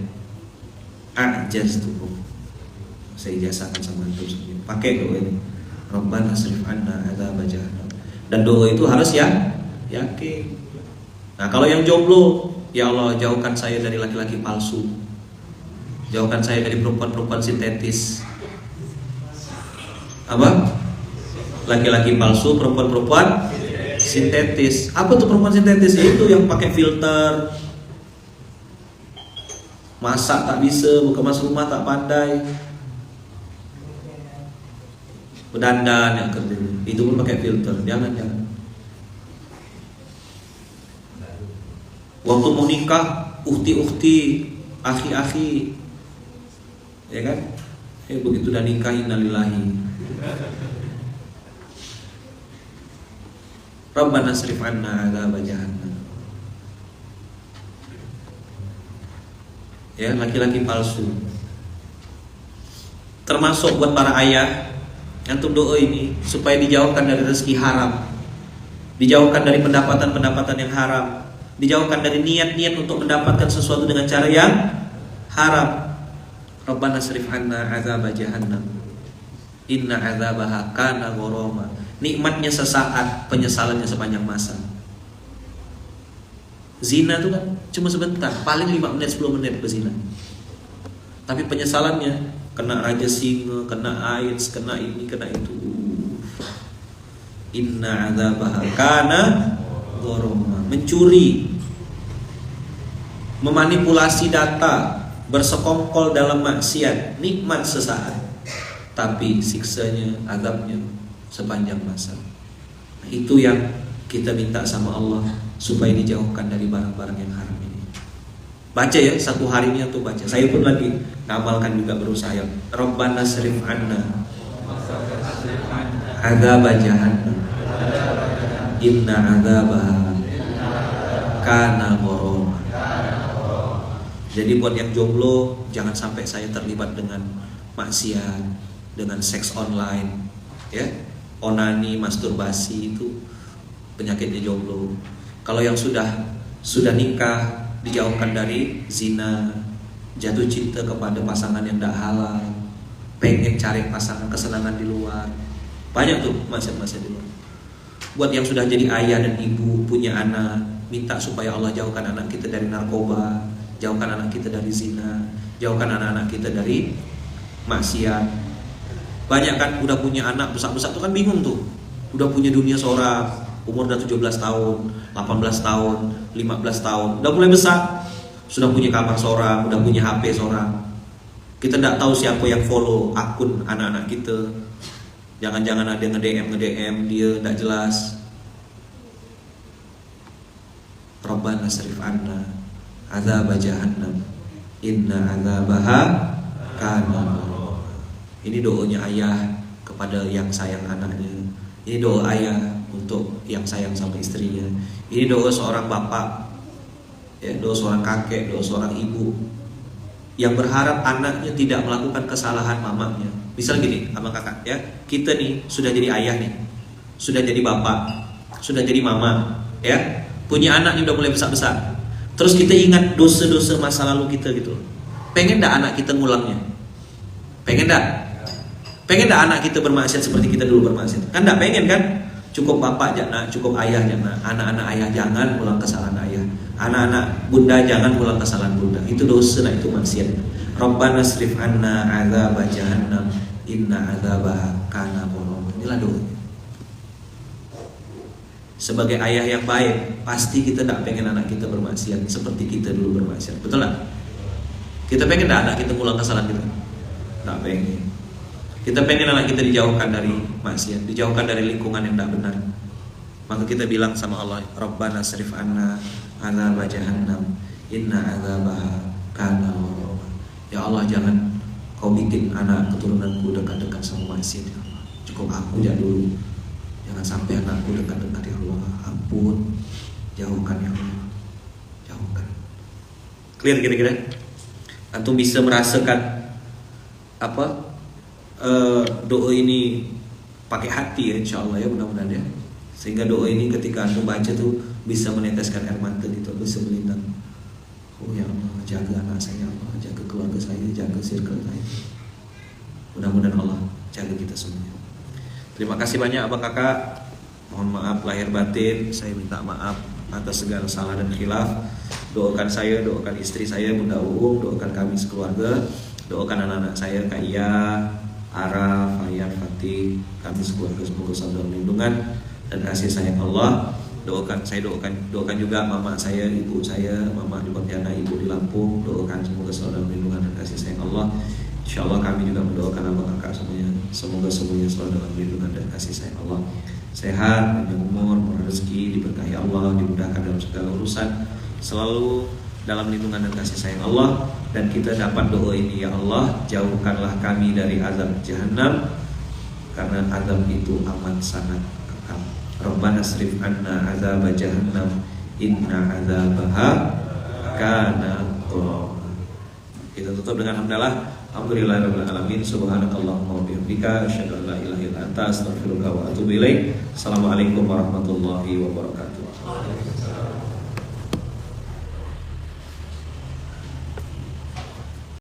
Ajaz tuh. Saya ijazahkan sama antum sendiri. Pakai doa ini. Rabbana srif anna adzaba jahannam. Dan doa itu harus ya yakin. Nah, kalau yang jomblo, ya Allah, jauhkan saya dari laki-laki palsu. Jauhkan saya dari perempuan-perempuan sintetis. Apa? Laki-laki palsu, perempuan-perempuan sintetis. Apa tuh perempuan sintetis? Itu yang pakai filter. Masak tak bisa, buka masuk rumah tak pandai. Berdandan yang kerja, itu pun pakai filter. Jangan. Waktu mau nikah, ukti-ukti, akhi-akhi, ya kan? Begitu udah nikah, innalillahi. Rabbana srif anna adzaba jahannam. Ya, laki-laki palsu. Termasuk buat para ayah, antum doa ini supaya dijauhkan dari rezeki haram, dijauhkan dari pendapatan-pendapatan yang haram, dijauhkan dari niat-niat untuk mendapatkan sesuatu dengan cara yang haram. Rabbana srif anna azab jahannam inna azabaha kana gharama. Nikmatnya sesaat, penyesalannya sepanjang masa. Zina itu kan cuma sebentar, paling 5 menit 10 menit berzina. Tapi penyesalannya kena raja singa, kena AIDS, kena ini, kena itu. Inna adzabaha kana gharama. Mencuri, memanipulasi data, bersekongkol dalam maksiat, nikmat sesaat, tapi siksanya, azabnya sepanjang masa. Nah, itu yang kita minta sama Allah supaya dijauhkan dari barang-barang yang haram ini. Baca ya, satu hari ini atau baca. Saya pun lagi ngamalkan juga, berusaha. Rabbana srif anna adzab jahannam inna adzabaha kana gharama. Jadi buat yang jomblo, jangan sampai saya terlibat dengan maksiat, dengan seks online, ya, onani, masturbasi, itu penyakitnya jomblo. Kalau yang sudah nikah, dijauhkan dari zina, jatuh cinta kepada pasangan yang tidak halal, pengen cari pasangan kesenangan di luar. Banyak tuh maksiat-maksiat di luar. Buat yang sudah jadi ayah dan ibu, punya anak, minta supaya Allah jauhkan anak kita dari narkoba, jauhkan anak kita dari zina, jauhkan anak-anak kita dari maksiat. Banyak kan udah punya anak besar-besar tuh kan bingung tuh. Udah punya dunia seorang, umur udah 17 tahun, 18 tahun, 15 tahun, udah mulai besar, sudah punya kamar seorang, udah punya HP seorang. Kita tidak tahu siapa yang follow akun anak-anak kita. Jangan-jangan ada nge-DM dia tidak jelas. Rabbana srif anna adzab jahannam inna adzabaha kana gharama. Ini doanya ayah kepada yang sayang anaknya. Ini doa ayah untuk yang sayang sama istrinya. Ini doa seorang bapak, ya, doa seorang kakek, doa seorang ibu yang berharap anaknya tidak melakukan kesalahan mamanya. Misal gini, abang kakak, ya, kita nih sudah jadi ayah nih, sudah jadi bapak, sudah jadi mama, ya, punya anak yang udah mulai besar-besar. Terus kita ingat dosa-dosa masa lalu kita gitu. Pengen dak anak kita ngulangnya? Pengen dak? Pengen dak anak kita bermaksiat seperti kita dulu bermaksiat? Kan dak pengen kan? Cukup bapak jangan, cukup ayah jangan, anak-anak ayah jangan ulang kesalahan ayah, anak-anak bunda jangan ulang kesalahan bunda. Itu dosa, itu maksiat. Rabbana srif anna adzab jahannam inna adzabaha kana gharama. Inilah doa. Sebagai ayah yang baik, pasti kita tak pengen anak kita bermaksiat seperti kita dulu bermaksiat. Betul tak? Kita pengen tak anak kita ulang kesalahan kita? Tak pengen. Kita pengen anak kita dijauhkan dari maksiat, dijauhkan dari lingkungan yang tak benar. Maka kita bilang sama Allah, Rabbana srif anna adzab jahannam inna adzabaha kana gharama. Ya Allah, jangan kau bikin anak keturunanku dekat-dekat sama maksiat, ya Allah. Cukup aku aja dulu. Jangan sampai anakku dekat-dekat, ya Allah. Ampun, jauhkan ya Allah, jauhkan. Clear kira-kira? Antum bisa merasakan apa? Doa ini pakai hati ya, insyaallah ya, mudah-mudahan ya. Sehingga doa ini ketika antum baca tuh bisa meneteskan air mata gitu, bisa melintang. Oh ya Allah, jaga anak saya, Allah, jaga keluarga saya, jaga circle saya. Mudah-mudahan Allah jaga kita semua. Terima kasih banyak abang kakak. Mohon maaf lahir batin, saya minta maaf atas segala salah dan khilaf. Doakan saya, doakan istri saya Bunda Uung, doakan kami sekeluarga, doakan anak-anak saya Kak Iya, Araf, Ayat, Fatih, kami sekeluarga semoga selalu dalam lindungan dan kasih sayang Allah. Doakan juga mama saya, ibu saya, mama di Pontianak, ibu di Lampung, doakan semoga selalu dalam lindungan dan kasih sayang Allah. Insyaallah kami juga mendoakan abang kakak semuanya, semoga semuanya selalu dalam lindungan dan kasih sayang Allah. Sehat, panjang umur, murah rezeki, diberkahi Allah, dimudahkan dalam segala urusan, selalu dalam lindungan dan kasih sayang Allah. Dan kita dapat doa ini, ya Allah, jauhkanlah kami dari azab jahannam, karena azab itu amat sangat kekal. Rabbana srif anna azab jahannam inna azabaha kana gharama. Kita tutup dengan hamdalah. Alhamdulillahirabbil alamin. Subhanakallahumma wa bihamdika asyhadu an la ilaha illa anta astaghfiruka wa atubu ilaik. Assalamualaikum warahmatullahi wabarakatuh.